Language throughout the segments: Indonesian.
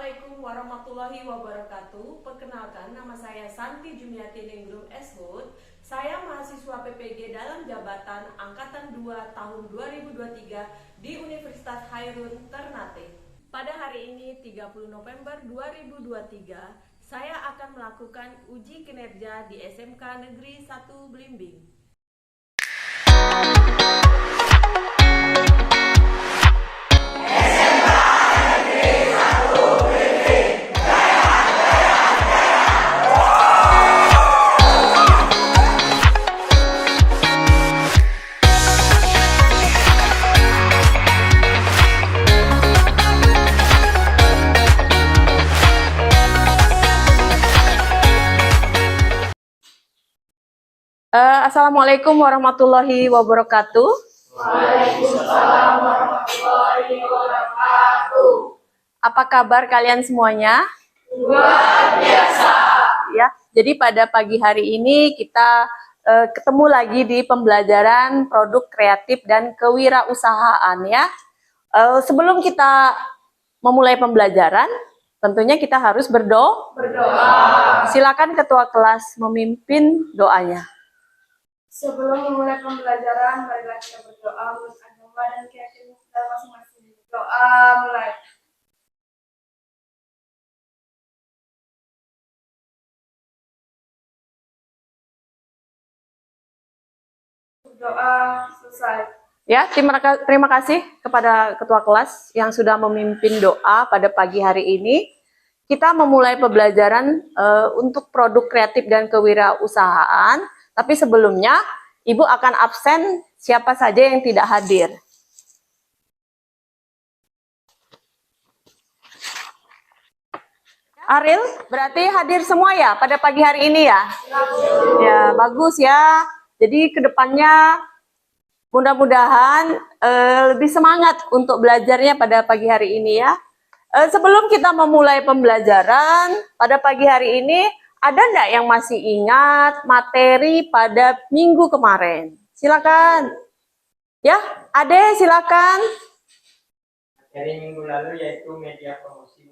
Assalamualaikum warahmatullahi wabarakatuh. Perkenalkan, nama saya Santi Jumiati Ningrum Eshud. Saya mahasiswa PPG dalam jabatan Angkatan 2 tahun 2023 di Universitas Hairun Ternate. Pada hari ini 30 November 2023, saya akan melakukan uji kinerja di SMK Negeri 1 Belimbing. Assalamualaikum warahmatullahi wabarakatuh. Waalaikumsalam warahmatullahi wabarakatuh. Apa kabar kalian semuanya? Luar biasa. Ya, jadi pada pagi hari ini kita ketemu lagi di pembelajaran produk kreatif dan kewirausahaan ya. Sebelum kita memulai pembelajaran, tentunya kita harus berdoa. Silakan ketua kelas memimpin doanya. Sebelum memulai pembelajaran, marilah kita berdoa menurut agama dan keyakinan kita masing-masing. Doa mulai. Doa selesai. Ya, terima kasih kepada ketua kelas yang sudah memimpin doa pada pagi hari ini. Kita memulai pembelajaran untuk produk kreatif dan kewirausahaan. Tapi sebelumnya, Ibu akan absen siapa saja yang tidak hadir. Ariel, berarti hadir semua ya pada pagi hari ini ya? Ya, bagus ya. Jadi kedepannya mudah-mudahan lebih semangat untuk belajarnya pada pagi hari ini ya. Sebelum kita memulai pembelajaran pada pagi hari ini, ada enggak yang masih ingat materi pada minggu kemarin? Silakan. Ya, Ade silakan. Materi minggu lalu yaitu media promosi.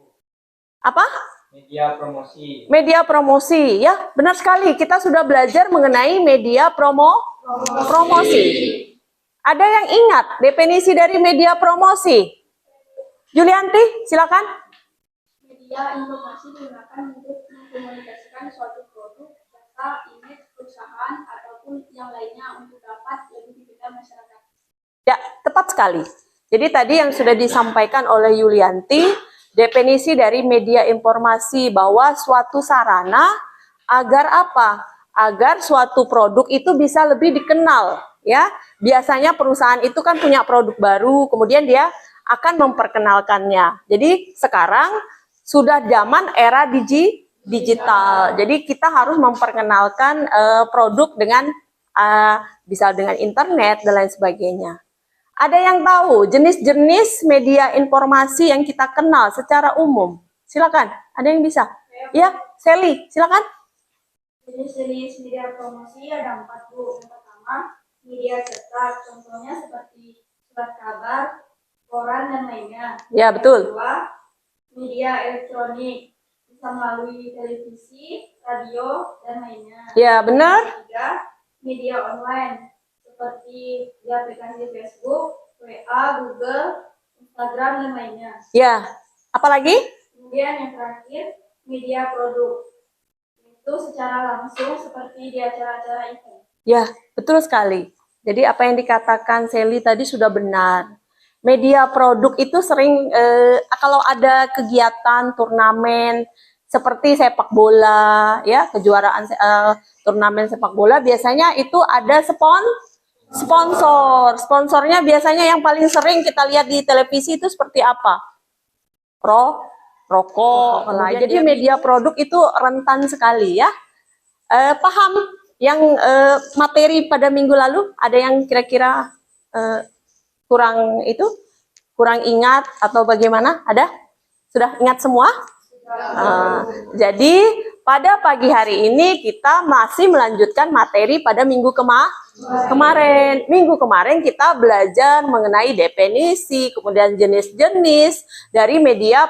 Apa? Media promosi. Media promosi, ya benar sekali. Kita sudah belajar mengenai media promosi. Ada yang ingat definisi dari media promosi? Julianti, silakan. Media informasi digunakan untuk mengkomunikasikan suatu produk, jasa, image, perusahaan, ataupun yang lainnya untuk dapat lebih dikenal masyarakat. Ya, tepat sekali. Jadi tadi yang sudah disampaikan oleh Yulianti, definisi dari media informasi bahwa suatu sarana agar apa? Agar suatu produk itu bisa lebih dikenal, ya. Biasanya perusahaan itu kan punya produk baru, kemudian dia akan memperkenalkannya. Jadi sekarang sudah zaman era digital. Jadi kita harus memperkenalkan produk dengan bisa dengan internet dan lain sebagainya. Ada yang tahu jenis-jenis media informasi yang kita kenal secara umum? Silakan. Ada yang bisa? Ya, Sally, silakan. Jenis-jenis media promosi ada 4, Bu. Yang pertama, media cetak. Contohnya seperti surat kabar, koran, dan lainnya. Ya, betul. Kedua, media elektronik. Bisa melalui televisi, radio, dan lainnya. Ya, benar. Ketiga, media online. Seperti di aplikasi Facebook, WA, Google, Instagram, dan lainnya. Ya, apalagi? Kemudian yang terakhir, media produk. Itu secara langsung seperti di acara-acara event. Ya, betul sekali. Jadi apa yang dikatakan Sally tadi sudah benar. Media produk itu sering, kalau ada kegiatan, turnamen, seperti sepak bola, ya kejuaraan turnamen sepak bola, biasanya itu ada sponsor. Sponsornya biasanya yang paling sering kita lihat di televisi itu seperti apa? Rokok. Nah, jadi media produk itu rentan sekali ya. Paham yang materi pada minggu lalu? Ada yang kira-kira kurang ingat atau bagaimana? Ada? Sudah ingat semua? Jadi pada pagi hari ini kita masih melanjutkan materi pada minggu kemarin. Minggu kemarin kita belajar mengenai definisi, kemudian jenis-jenis dari media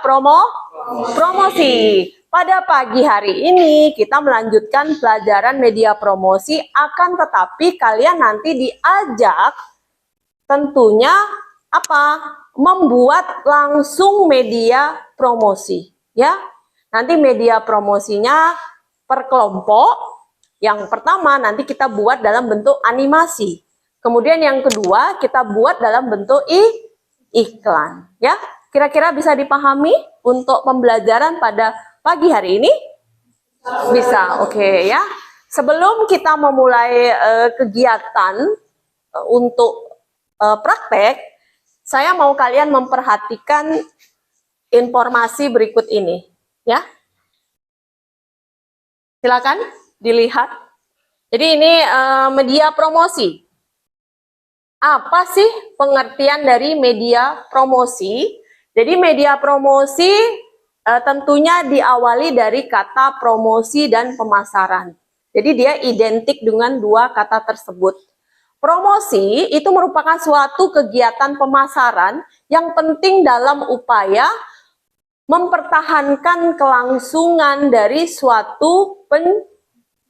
promosi. Pada pagi hari ini kita melanjutkan pelajaran media promosi, akan tetapi kalian nanti diajak tentunya apa? Membuat langsung media promosi, ya. Nanti media promosinya per kelompok. Yang pertama nanti kita buat dalam bentuk animasi. Kemudian yang kedua kita buat dalam bentuk iklan, ya. Kira-kira bisa dipahami untuk pembelajaran pada pagi hari ini? Bisa, oke ya. Sebelum kita memulai kegiatan untuk praktek, saya mau kalian memperhatikan informasi berikut ini, ya. Silakan dilihat. Jadi ini media promosi. Apa sih pengertian dari media promosi? Jadi media promosi tentunya diawali dari kata promosi dan pemasaran. Jadi dia identik dengan dua kata tersebut. Promosi itu merupakan suatu kegiatan pemasaran yang penting dalam upaya mempertahankan kelangsungan dari suatu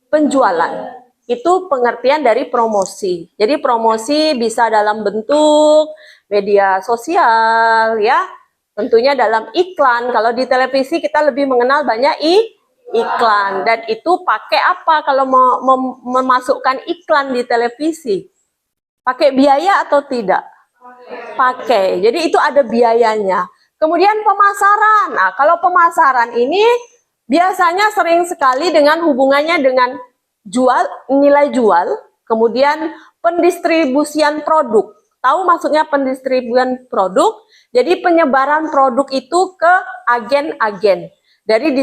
penjualan. Itu pengertian dari promosi. Jadi promosi bisa dalam bentuk media sosial, ya. Tentunya dalam iklan. Kalau di televisi kita lebih mengenal banyak iklan. Dan itu pakai apa kalau mau memasukkan iklan di televisi? Pakai biaya atau tidak? Pakai. Jadi itu ada biayanya. Kemudian pemasaran. Nah, kalau pemasaran ini biasanya sering sekali dengan hubungannya dengan nilai jual, kemudian pendistribusian produk. Tahu maksudnya pendistribusian produk? Jadi penyebaran produk itu ke agen-agen. Dari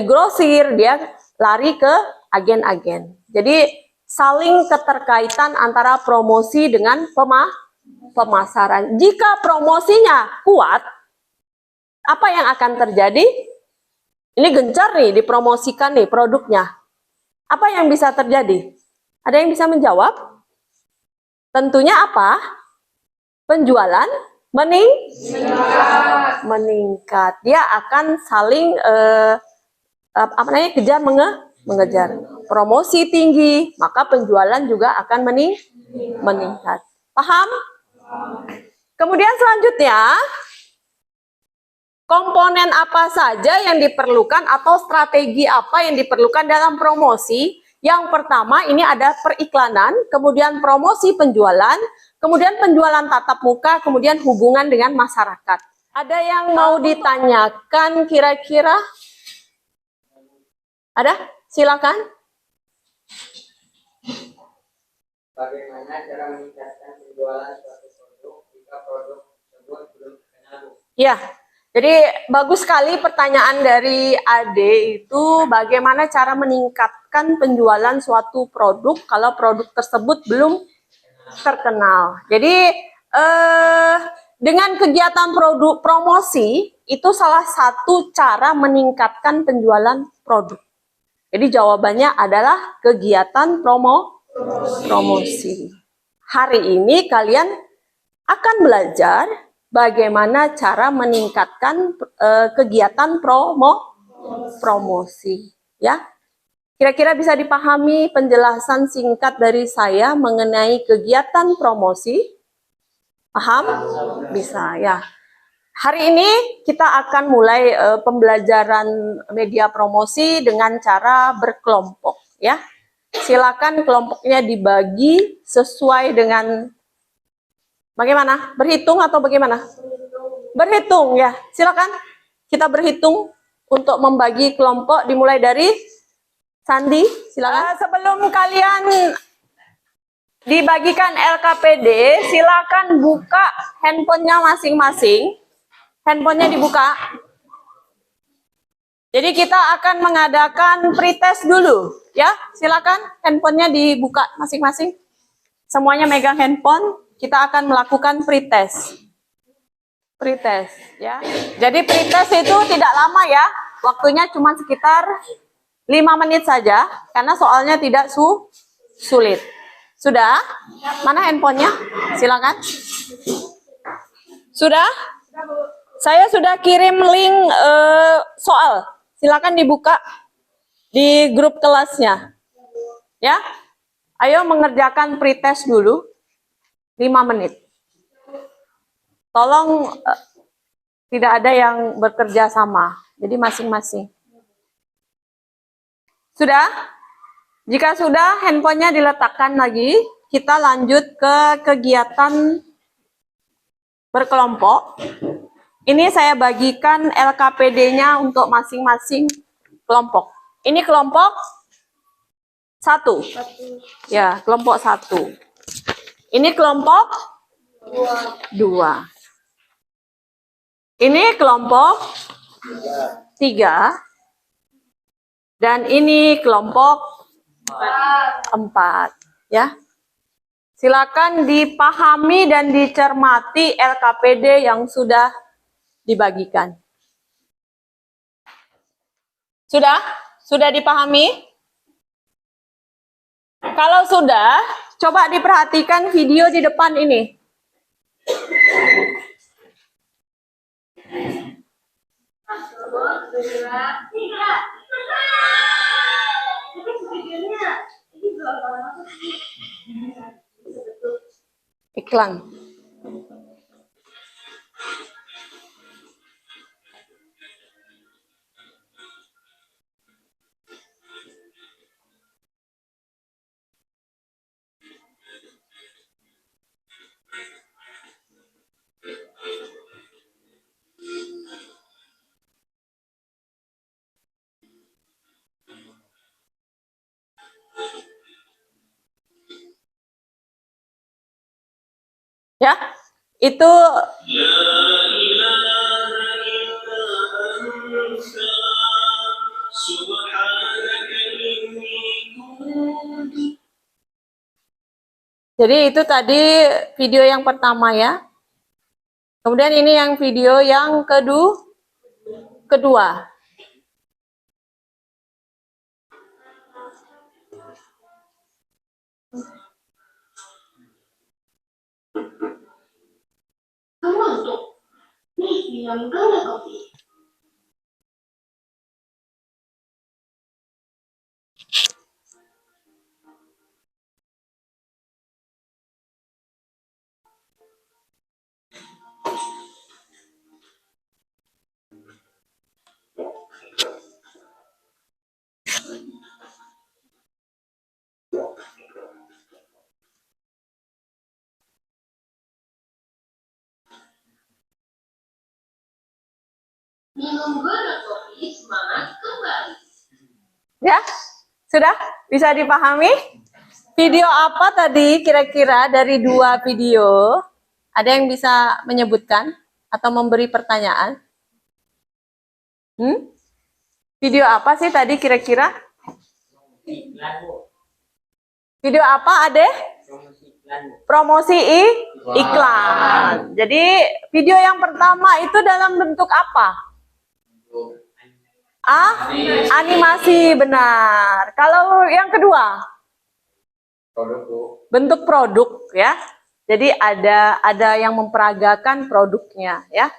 grosir dia lari ke agen-agen. Jadi saling keterkaitan antara promosi dengan pemasaran. Jika promosinya kuat, apa yang akan terjadi? Ini gencar nih dipromosikan nih produknya. Apa yang bisa terjadi? Ada yang bisa menjawab? Tentunya apa? Penjualan meningkat. Dia akan saling kejar mengejar. Promosi tinggi, maka penjualan juga akan meningkat. Paham? Kemudian selanjutnya, komponen apa saja yang diperlukan atau strategi apa yang diperlukan dalam promosi? Yang pertama ini ada periklanan, kemudian promosi penjualan, kemudian penjualan tatap muka, kemudian hubungan dengan masyarakat. Ada yang mau ditanyakan kira-kira? Ada? Silakan. Bagaimana cara meningkatkan penjualan suatu produk jika produk tersebut belum terkenal? Ya. Jadi bagus sekali pertanyaan dari Ade itu, bagaimana cara meningkatkan penjualan suatu produk kalau produk tersebut belum terkenal. Jadi dengan kegiatan produk promosi itu salah satu cara meningkatkan penjualan produk. Jadi jawabannya adalah kegiatan promosi. Hari ini kalian akan belajar bagaimana cara meningkatkan kegiatan promosi, ya. Kira-kira bisa dipahami penjelasan singkat dari saya mengenai kegiatan promosi? Paham? Bisa, ya. Hari ini kita akan mulai pembelajaran media promosi dengan cara berkelompok, ya. Silakan kelompoknya dibagi sesuai dengan bagaimana? Berhitung atau bagaimana? Berhitung, ya. Silakan kita berhitung untuk membagi kelompok, dimulai dari Sandi, silakan. Sebelum kalian dibagikan LKPD, silakan buka handphonenya masing-masing. Handphonenya dibuka. Jadi kita akan mengadakan pretest dulu, ya. Silakan handphonenya dibuka masing-masing. Semuanya megang handphone. Kita akan melakukan pretest. Pretest, ya. Jadi pretest itu tidak lama ya. Waktunya cuma sekitar 5 menit saja, karena soalnya tidak sulit. Sudah? Mana handphonenya? Silakan. Sudah? Saya sudah kirim link soal. Silakan dibuka di grup kelasnya. Ya. Ayo mengerjakan pretest dulu. 5 menit. Tolong tidak ada yang bekerja sama. Jadi masing-masing. Sudah? Jika sudah, handphonenya diletakkan lagi. Kita lanjut ke kegiatan berkelompok. Ini saya bagikan LKPD-nya untuk masing-masing kelompok. Ini kelompok 1. Ya, kelompok 1. Ini kelompok 2. Ini kelompok 3. Dan ini kelompok 4. Ya. Silakan dipahami dan dicermati LKPD yang sudah dibagikan. Sudah? Sudah dipahami? Kalau sudah, coba diperhatikan video di depan ini. Iklan. Ya, itu jadi itu tadi video yang pertama ya. Kemudian ini yang video yang kedua. Minum gula kopi semangat kembali. Ya, sudah bisa dipahami? Video apa tadi kira-kira dari 2 video? Ada yang bisa menyebutkan atau memberi pertanyaan? Video apa sih tadi kira-kira? Iklan, Bu. Video apa, Ade? Promosi iklan, Bu. Promosi iklan. Jadi video yang pertama itu dalam bentuk apa? Animasi, benar. Kalau yang kedua? Produk, Bu. Bentuk produk ya. Jadi ada yang memperagakan produknya ya.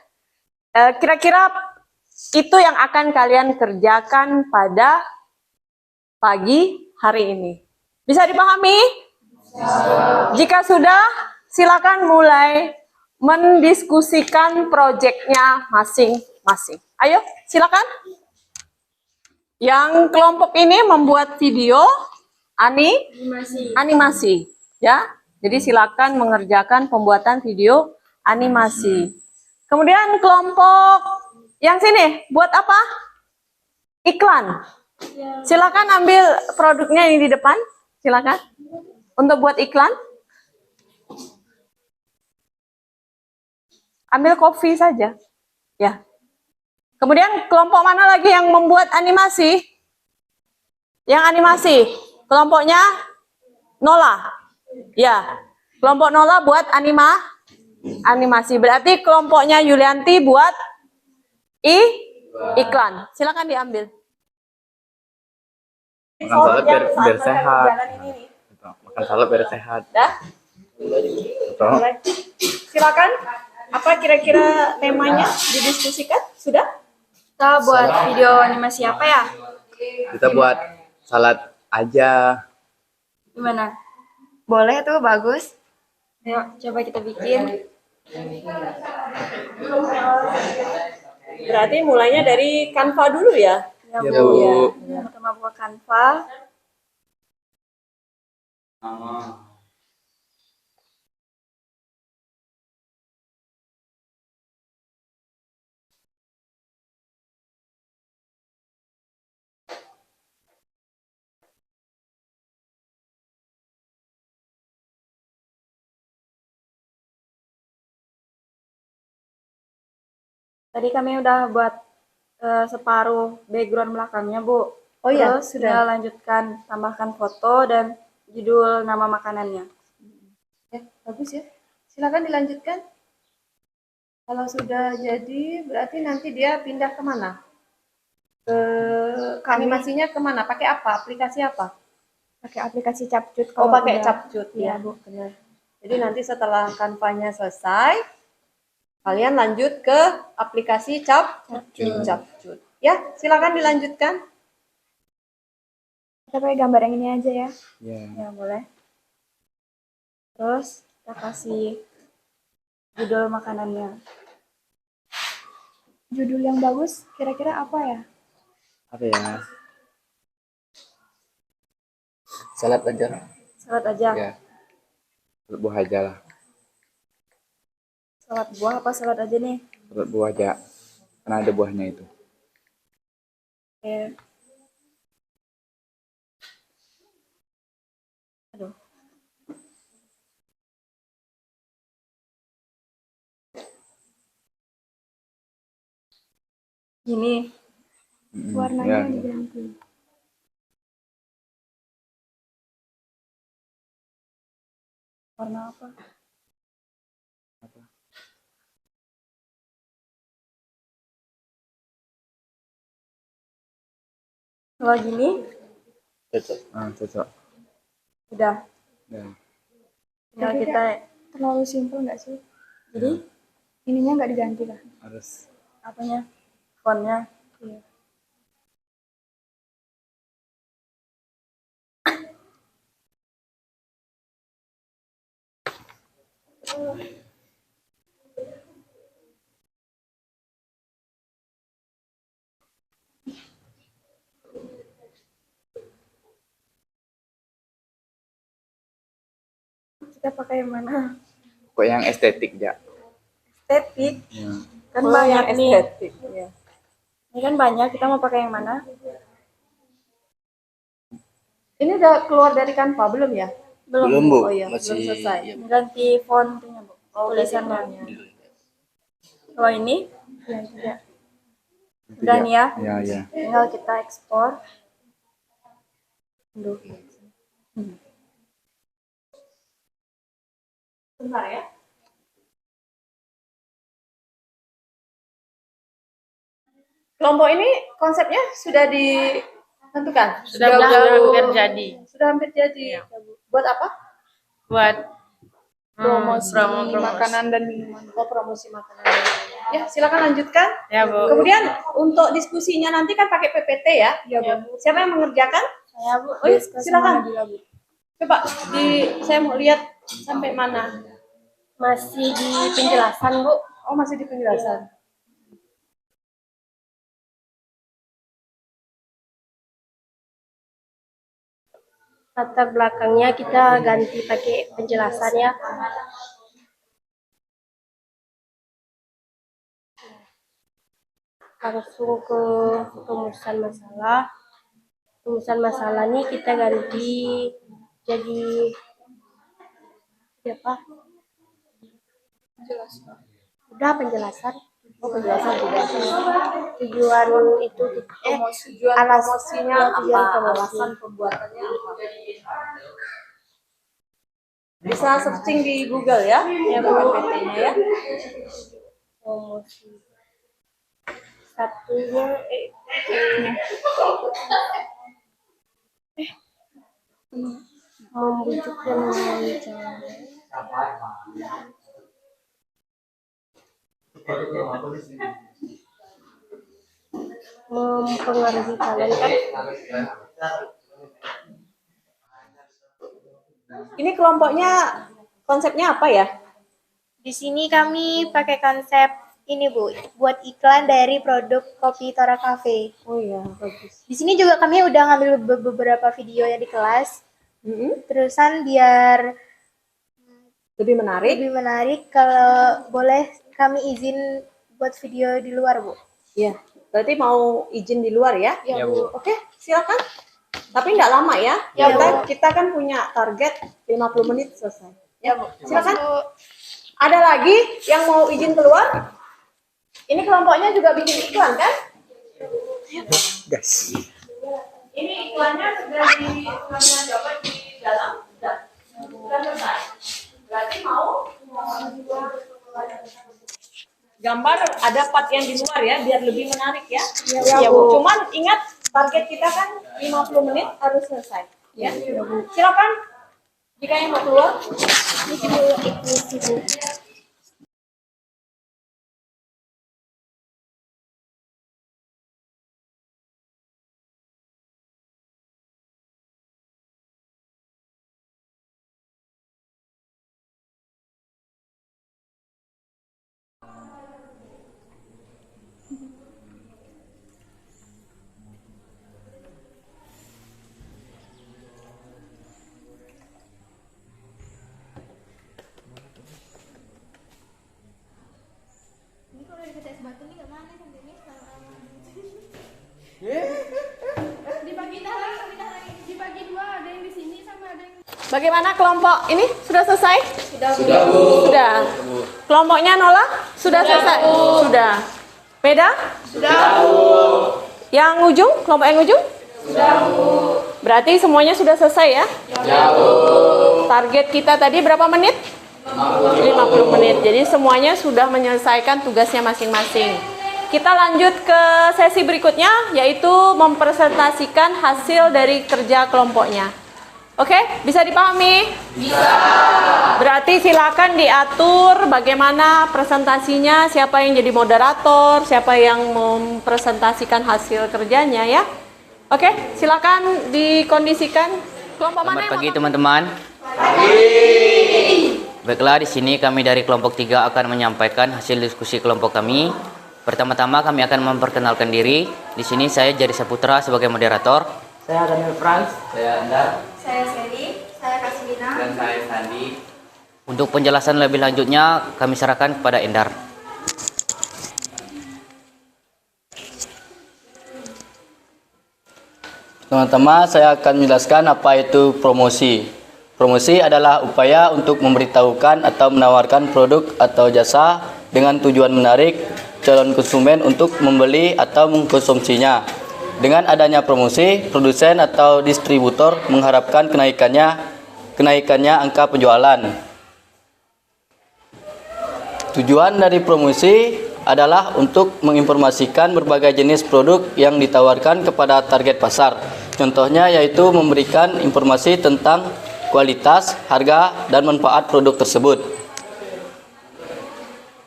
Kira-kira itu yang akan kalian kerjakan pada pagi hari ini. Bisa dipahami? Jika sudah, silakan mulai mendiskusikan proyeknya masing-masing. Ayo, silakan. Yang kelompok ini membuat video animasi, ya. Jadi silakan mengerjakan pembuatan video animasi. Kemudian kelompok yang sini buat apa? Iklan. Silakan ambil produknya ini di depan. Silakan. Untuk buat iklan. Ambil kopi saja. Ya. Kemudian kelompok mana lagi yang membuat animasi? Yang animasi. Kelompoknya Nola. Ya. Kelompok Nola buat animasi. Berarti kelompoknya Yulianti buat iklan. Silakan diambil. Makan salad biar sehat. Gitu. Makan salad biar sehat. Dah? Gitu. Silakan. Apa kira-kira temanya didiskusikan? Sudah? Kita buat video animasi apa ya? Kita buat salad aja. Gimana? Boleh tuh, bagus. Ayo, coba kita bikin. Berarti mulainya dari Canva dulu ya? Ya, Ya, Bu. Bu. Pertama buka Canva. Tadi kami udah buat separuh background belakangnya, Bu. Oh iya, Terus sudah. tinggal lanjutkan, tambahkan foto dan judul nama makanannya. Ya, bagus ya. Silakan dilanjutkan. Kalau sudah jadi, berarti nanti dia pindah kemana? Ke animasinya kemana? Pakai apa? Aplikasi apa? Pakai aplikasi Capcut. Oh, kalau pakai udah- Capcut Iya, ya, Bu. benar. Jadi nanti setelah Canva-nya selesai, kalian lanjut ke aplikasi Capcut. Ya, silakan dilanjutkan. Kita pakai gambar yang ini aja ya. Ya. Ya, boleh. Terus kita kasih judul makanannya. Judul yang bagus kira-kira apa ya? Apa ya? Salad aja. Salad aja. Ya. Salad buah aja lah. Salad buah apa salad aja nih? Salad buah aja. Karena ada buahnya itu. Oke. Aduh. Gini. Warnanya Ya. diganti. Warna apa? Kalau gini, Cocok. Cocok. udah. Ya. Tinggal kita terlalu simpel nggak sih? Jadi ininya nggak diganti lah. Harus. Apanya? Fontnya. Iya. Kita pakai yang mana? Kok yang estetik ya? Estetik. Ya. Kan Oh, banyak yang nih. estetik. Ya. Ini kan banyak. Kita mau pakai yang mana? Ini udah keluar dari Canva belum ya? Belum, Bu. Oh iya, Masih belum selesai. Ganti fontnya, Bu. Oh, Tulisannya. ganti Kalau ini, ya, tidak. Udah nih ya. Ya, ya. Tinggal kita ekspor. Aduh. Bentar ya. Kelompok ini konsepnya sudah ditentukan? Sudah hampir jadi. Sudah hampir jadi. Buat apa? Buat Promosi promosi. makanan dan minuman. Oh, promosi makanan dan minuman. Ya, silakan lanjutkan. Ya, Bu. Kemudian untuk diskusinya nanti kan pakai PPT ya. Ya, Bu. Siapa yang mengerjakan? Saya, Bu. Oh iya, Diskus silakan. sama Nabila, Bu. Coba saya mau lihat sampai mana. Masih di penjelasan, Bu. Oh, masih di penjelasan. Latar belakangnya kita ganti pakai penjelasan ya. Langsung ke rumusan masalah. Rumusan masalahnya kita ganti jadi apa? Udah penjelasan. Oh, penjelasan juga. Tujuan itu Tujuan promosinya tujuan apa? promosi. Alasan pembuatannya apa? Bisa searching di Google ya, PPT-nya ya. Promosi. Satunya membujuk dan mewawancara. mempengaruhi kalian kan? Ini kelompoknya konsepnya apa ya? Di sini kami pakai konsep ini Bu, buat iklan dari produk kopi Tora Cafe. Oh iya, bagus. Di sini juga kami udah ngambil beberapa video ya di kelas. Mm-mm. Terusan biar Lebih menarik. lebih menarik, kalau boleh kami izin buat video di luar Bu. Iya. Berarti mau izin di luar ya? Ya, Bu. Oke, silakan. Tapi nggak lama ya. Ya, kita kan punya target 50 menit selesai. Ya Bu. Silakan. Ada lagi yang mau izin keluar? Ini kelompoknya juga bikin iklan kan? Gas. Ini iklannya sudah dapat di dalam, sudah selesai. Berarti mau gambar ada part yang di luar ya, biar lebih menarik ya. Ya, Bu. Cuman ingat target kita kan 50 menit harus selesai. Ya. Silakan jika yang mau keluar. Dibagi dua, ada yang di sini sama ada yang Bagaimana kelompok ini? Sudah selesai? Sudah, Bu. Sudah. Kelompoknya Nola? Sudah selesai? Sudah. Beda? Sudah, Bu. Yang ujung? Kelompok yang ujung? Sudah, Bu. Berarti semuanya sudah selesai ya? Sudah, Bu. Target kita tadi berapa menit? 50 menit. Jadi semuanya sudah menyelesaikan tugasnya masing-masing. Kita lanjut ke sesi berikutnya, yaitu mempresentasikan hasil dari kerja kelompoknya. Oke, bisa dipahami? Bisa. Berarti silakan diatur bagaimana presentasinya, siapa yang jadi moderator, siapa yang mempresentasikan hasil kerjanya ya. Oke, silakan dikondisikan. Kelompok mana Selamat yang pagi mau- teman-teman. Baiklah, di sini kami dari kelompok 3 akan menyampaikan hasil diskusi kelompok kami. Pertama-tama kami akan memperkenalkan diri. Di sini saya Jari Saputra sebagai moderator. Saya Daniel Franz. Saya Andar Saya Seri, saya Kasmina. dan saya Sandi. Untuk penjelasan lebih lanjutnya kami serahkan kepada Endar. Teman-teman, saya akan menjelaskan apa itu promosi. Promosi adalah upaya untuk memberitahukan atau menawarkan produk atau jasa dengan tujuan menarik calon konsumen untuk membeli atau mengkonsumsinya. Dengan adanya promosi, produsen atau distributor mengharapkan kenaikannya angka penjualan. Tujuan dari promosi adalah untuk menginformasikan berbagai jenis produk yang ditawarkan kepada target pasar. Contohnya yaitu memberikan informasi tentang kualitas, harga, dan manfaat produk tersebut.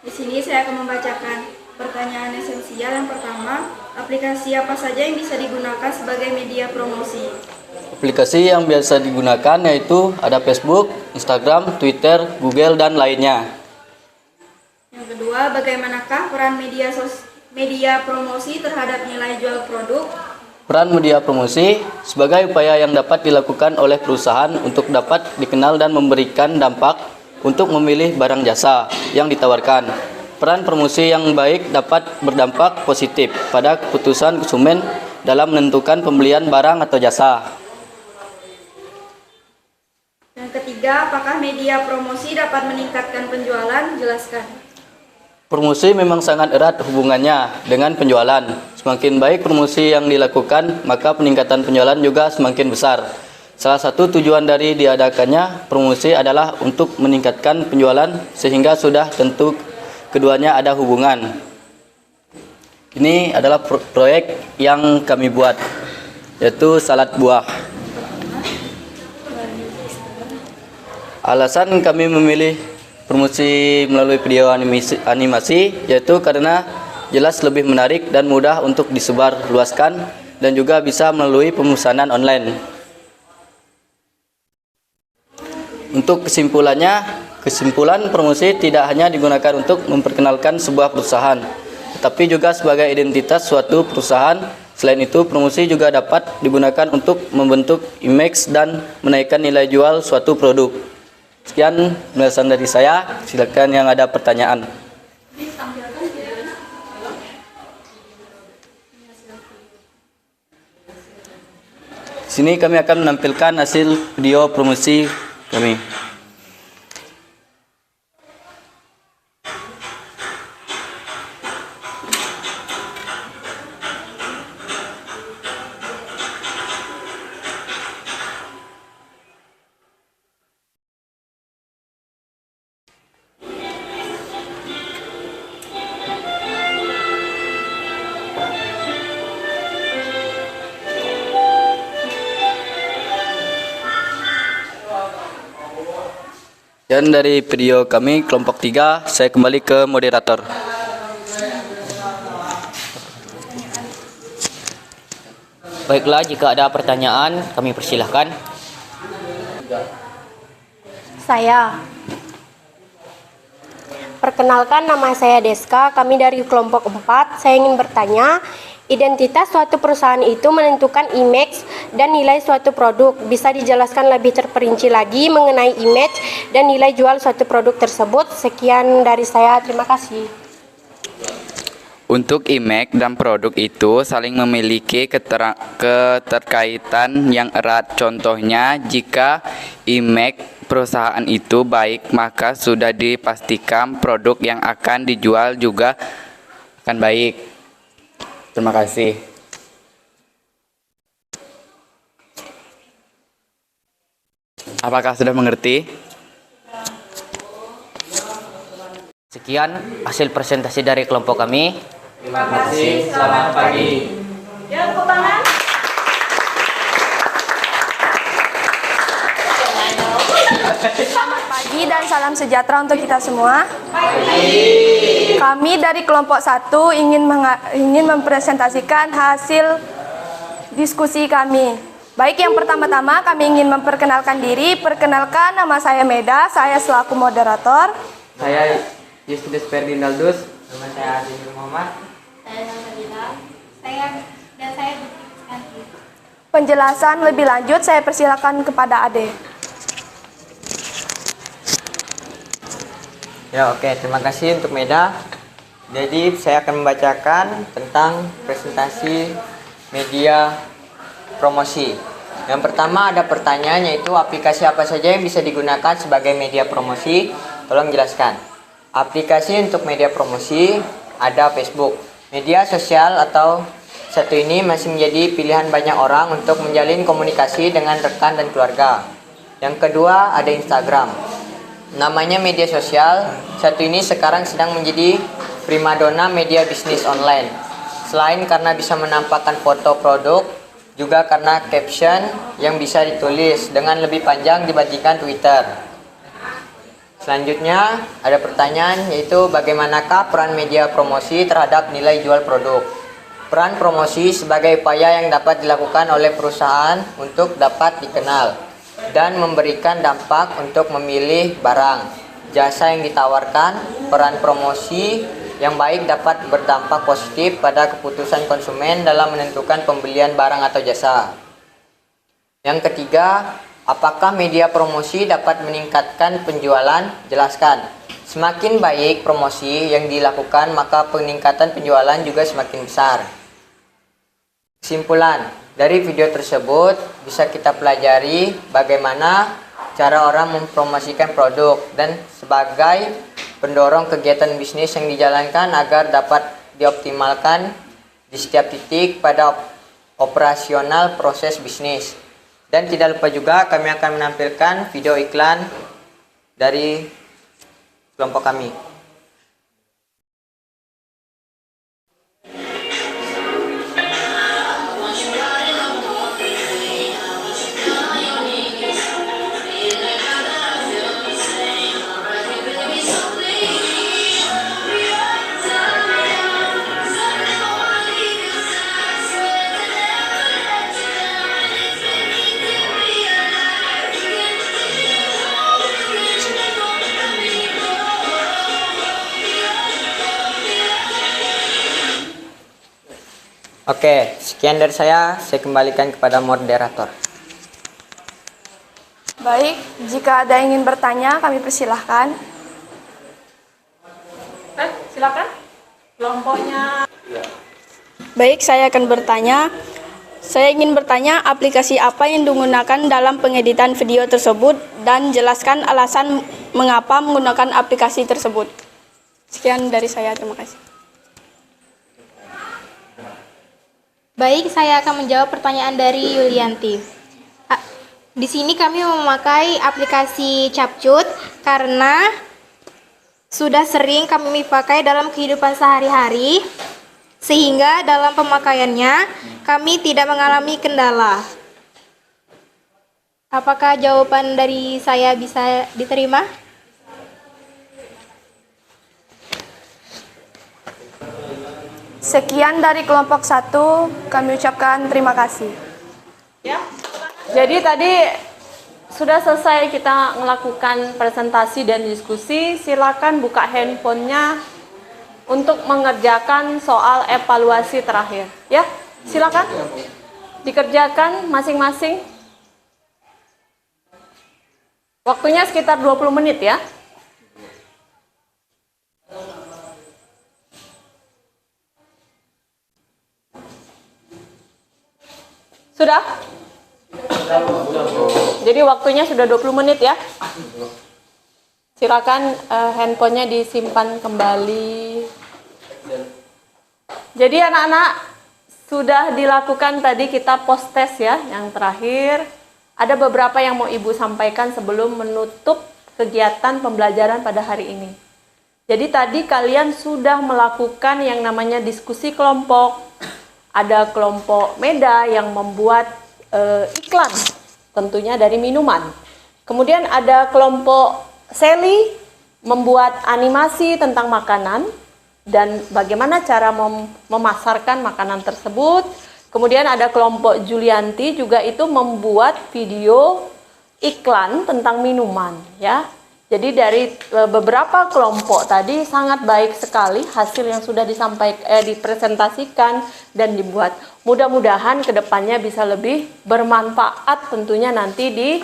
Di sini saya akan membacakan pertanyaan esensial. Yang pertama, aplikasi apa saja yang bisa digunakan sebagai media promosi? Aplikasi yang biasa digunakan yaitu ada Facebook, Instagram, Twitter, Google, dan lainnya. Yang kedua, bagaimanakah peran media promosi terhadap nilai jual produk? Peran media promosi sebagai upaya yang dapat dilakukan oleh perusahaan untuk dapat dikenal dan memberikan dampak untuk memilih barang jasa yang ditawarkan. Peran promosi yang baik dapat berdampak positif pada keputusan konsumen dalam menentukan pembelian barang atau jasa. Yang ketiga, apakah media promosi dapat meningkatkan penjualan? Jelaskan. Promosi memang sangat erat hubungannya dengan penjualan. Semakin baik promosi yang dilakukan, maka peningkatan penjualan juga semakin besar. Salah satu tujuan dari diadakannya promosi adalah untuk meningkatkan penjualan sehingga sudah tentu keduanya ada hubungan. Ini adalah proyek yang kami buat, yaitu salad buah. Alasan kami memilih promosi melalui video animasi yaitu karena jelas lebih menarik dan mudah untuk disebar luaskan dan juga bisa melalui pemesanan online. Untuk kesimpulan promosi tidak hanya digunakan untuk memperkenalkan sebuah perusahaan, tetapi juga sebagai identitas suatu perusahaan. Selain itu, promosi juga dapat digunakan untuk membentuk image dan menaikkan nilai jual suatu produk. Sekian penjelasan dari saya, silakan yang ada pertanyaan. Sini kami akan menampilkan hasil video promosi kami. Dan dari video kami kelompok 3, saya kembali ke moderator. Baiklah, jika ada pertanyaan, kami persilahkan. Saya. Perkenalkan, nama saya Deska, kami dari kelompok 4. Saya ingin bertanya, identitas suatu perusahaan itu menentukan image dan nilai suatu produk. Bisa dijelaskan lebih terperinci lagi mengenai image dan nilai jual suatu produk tersebut? Sekian dari saya, terima kasih. Untuk image dan produk itu saling memiliki keterkaitan yang erat. Contohnya, jika image perusahaan itu baik, maka sudah dipastikan produk yang akan dijual juga akan baik. Terima kasih. Apakah sudah mengerti? Sekian hasil presentasi dari kelompok kami. Terima kasih, selamat pagi. Ya, tepuk tangan. Selamat pagi dan salam sejahtera untuk kita semua. Kami dari kelompok 1 ingin mempresentasikan hasil diskusi kami. Baik, yang pertama-tama kami ingin memperkenalkan diri. Perkenalkan, nama saya Meda, saya selaku moderator. Saya Justinus Ferdinandus. Nama saya Azim Muhammad. Saya Nurmadila. Saya Putri Rizkanti. Penjelasan lebih lanjut saya persilakan kepada Ade. Ya, oke, terima kasih untuk Meda. Jadi saya akan membacakan tentang presentasi media promosi. Yang pertama ada pertanyaan, yaitu aplikasi apa saja yang bisa digunakan sebagai media promosi? Tolong jelaskan. Aplikasi untuk media promosi ada Facebook. Media sosial atau satu ini masih menjadi pilihan banyak orang untuk menjalin komunikasi dengan rekan dan keluarga. Yang kedua ada Instagram. Namanya media sosial, satu ini sekarang sedang menjadi primadona media bisnis online. Selain karena bisa menampakkan foto produk, juga karena caption yang bisa ditulis dengan lebih panjang dibandingkan Twitter. Selanjutnya ada pertanyaan, yaitu bagaimanakah peran media promosi terhadap nilai jual produk? Peran promosi sebagai upaya yang dapat dilakukan oleh perusahaan untuk dapat dikenal dan memberikan dampak untuk memilih barang, jasa yang ditawarkan. Peran promosi yang baik dapat berdampak positif pada keputusan konsumen dalam menentukan pembelian barang atau jasa. Yang ketiga, apakah media promosi dapat meningkatkan penjualan? Jelaskan. Semakin baik promosi yang dilakukan, maka peningkatan penjualan juga semakin besar. Kesimpulan dari video tersebut bisa kita pelajari bagaimana cara orang mempromosikan produk dan sebagai pendorong kegiatan bisnis yang dijalankan agar dapat dioptimalkan di setiap titik pada operasional proses bisnis. Dan tidak lupa juga kami akan menampilkan video iklan dari kelompok kami. Oke, sekian dari saya kembalikan kepada moderator. Baik, jika ada yang ingin bertanya, kami persilahkan. Silakan. Kelompoknya. Baik, saya akan bertanya. Saya ingin bertanya aplikasi apa yang digunakan dalam pengeditan video tersebut dan jelaskan alasan mengapa menggunakan aplikasi tersebut. Sekian dari saya, terima kasih. Baik, saya akan menjawab pertanyaan dari Yulianti. Di sini kami memakai aplikasi Capcut karena sudah sering kami pakai dalam kehidupan sehari-hari, sehingga dalam pemakaiannya kami tidak mengalami kendala. Apakah jawaban dari saya bisa diterima? Sekian dari kelompok 1, kami ucapkan terima kasih. Ya. Jadi tadi sudah selesai kita melakukan presentasi dan diskusi. Silakan buka handphonenya untuk mengerjakan soal evaluasi terakhir. Ya, silakan dikerjakan masing-masing. Waktunya sekitar 20 menit ya. Sudah? Jadi waktunya sudah 20 menit ya. Silakan handphonenya disimpan kembali. Jadi anak-anak sudah dilakukan tadi kita post test ya, yang terakhir. Ada beberapa yang mau Ibu sampaikan sebelum menutup kegiatan pembelajaran pada hari ini. Jadi tadi kalian sudah melakukan yang namanya diskusi kelompok. Ada kelompok Meda yang membuat iklan, tentunya dari minuman. Kemudian ada kelompok Sally membuat animasi tentang makanan dan bagaimana cara memasarkan makanan tersebut. Kemudian ada kelompok Julianti juga itu membuat video iklan tentang minuman ya. Jadi dari beberapa kelompok tadi sangat baik sekali hasil yang sudah dipresentasikan dan dibuat. Mudah-mudahan kedepannya bisa lebih bermanfaat tentunya nanti di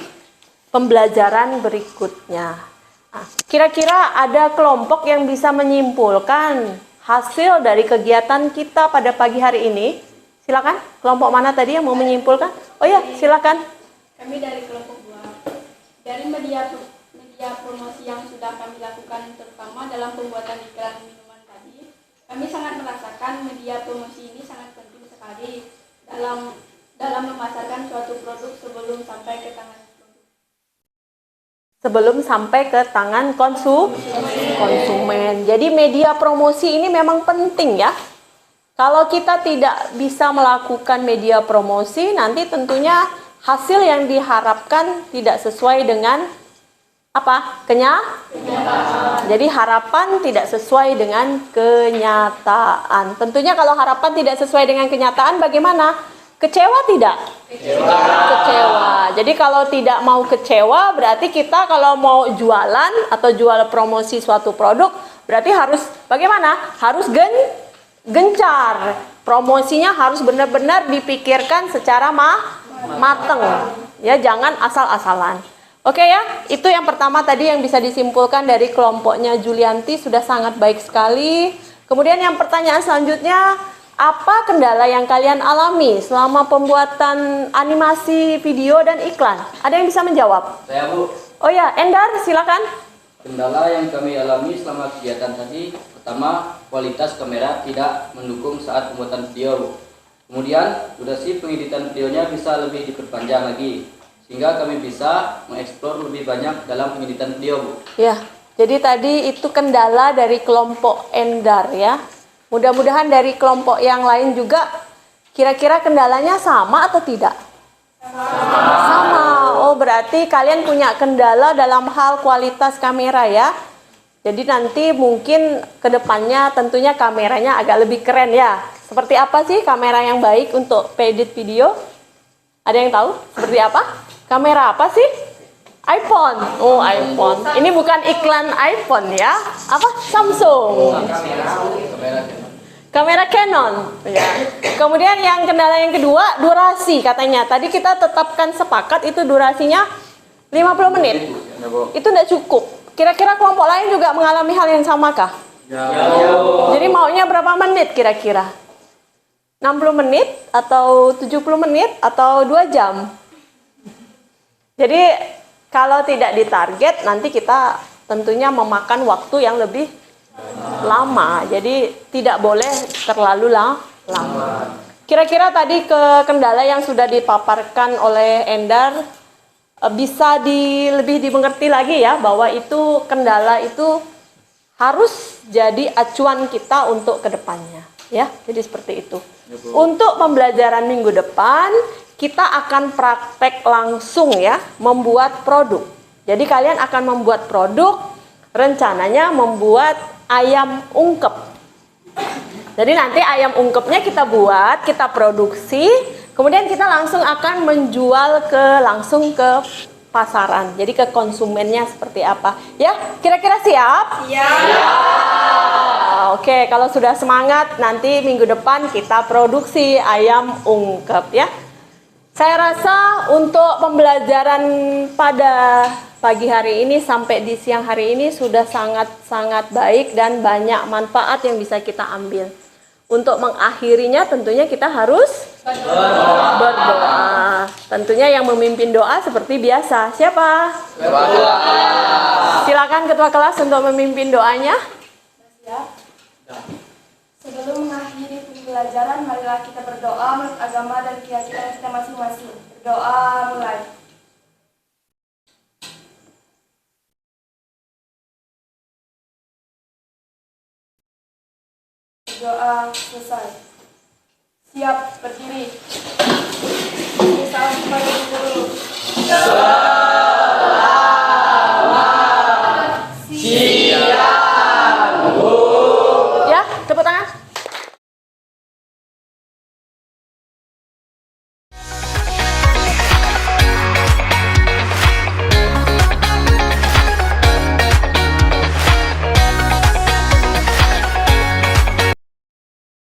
pembelajaran berikutnya. Nah, kira-kira ada kelompok yang bisa menyimpulkan hasil dari kegiatan kita pada pagi hari ini? Silakan, kelompok mana tadi yang mau menyimpulkan? Oh ya, silakan. Kami dari kelompok 2. Dari media promosi yang sudah kami lakukan terutama dalam pembuatan iklan minuman tadi, kami sangat merasakan media promosi ini sangat penting sekali dalam memasarkan suatu produk sebelum sampai ke tangan konsumen. Jadi media promosi ini memang penting ya. Kalau kita tidak bisa melakukan media promosi, nanti tentunya hasil yang diharapkan tidak sesuai dengan apa? Kenyataan. Jadi harapan tidak sesuai dengan kenyataan. Tentunya kalau harapan tidak sesuai dengan kenyataan bagaimana? Kecewa tidak? Kecewa. Jadi kalau tidak mau kecewa berarti kita kalau mau jualan atau jual promosi suatu produk berarti harus bagaimana? Harus gencar. Promosinya harus benar-benar dipikirkan secara mateng. Ya, jangan asal-asalan. Oke ya, itu yang pertama tadi yang bisa disimpulkan dari kelompoknya Julianti sudah sangat baik sekali. Kemudian yang pertanyaan selanjutnya, apa kendala yang kalian alami selama pembuatan animasi video dan iklan? Ada yang bisa menjawab? Saya, Bu. Oh ya, Endar silakan. Kendala yang kami alami selama kegiatan tadi, pertama, kualitas kamera tidak mendukung saat pembuatan video, Bu. Kemudian, durasi pengeditan videonya bisa lebih diperpanjang lagi, sehingga kami bisa mengeksplor lebih banyak dalam pengeditan video, Bu. Ya, jadi tadi itu kendala dari kelompok Endar ya. Mudah-mudahan dari kelompok yang lain juga kira-kira kendalanya sama atau tidak? Sama. Oh, berarti kalian punya kendala dalam hal kualitas kamera ya. Jadi nanti mungkin kedepannya tentunya kameranya agak lebih keren ya. Seperti apa sih kamera yang baik untuk edit video? Ada yang tahu? Seperti apa? Kamera apa sih? iPhone. Oh, iPhone. Ini bukan iklan iPhone ya. Apa? Samsung. Kamera Canon. Ya. Kemudian yang kendala yang kedua, durasi katanya. Tadi kita tetapkan sepakat itu durasinya 50 menit. Itu tidak cukup. Kira-kira kelompok lain juga mengalami hal yang sama kah? Jadi maunya berapa menit kira-kira? 60 menit atau 70 menit atau 2 jam? Jadi kalau tidak ditarget nanti kita tentunya memakan waktu yang lebih lama. Jadi tidak boleh terlalu lama. Kira-kira tadi kendala yang sudah dipaparkan oleh Endar bisa lebih dimengerti lagi ya, bahwa itu kendala itu harus jadi acuan kita untuk kedepannya ya. Jadi seperti itu. Untuk pembelajaran minggu depan kita akan praktek langsung ya, membuat produk. Jadi kalian akan membuat produk, rencananya membuat ayam ungkep. Jadi nanti ayam ungkepnya kita buat, kita produksi, kemudian kita langsung akan menjual langsung ke pasaran. Jadi ke konsumennya seperti apa? Ya, kira-kira siap? Oke, kalau sudah semangat nanti minggu depan kita produksi ayam ungkep ya. Saya rasa untuk pembelajaran pada pagi hari ini sampai di siang hari ini sudah sangat-sangat baik dan banyak manfaat yang bisa kita ambil. Untuk mengakhirinya tentunya kita harus berdoa. Tentunya yang memimpin doa seperti biasa. Siapa? Silakan ketua kelas untuk memimpin doanya. Sebelum mengakhiri pembelajaran, marilah kita berdoa menurut agama dan keyakinan kita masing-masing. Berdoa mulai. Berdoa selesai. Siap berdiri. Salam kepada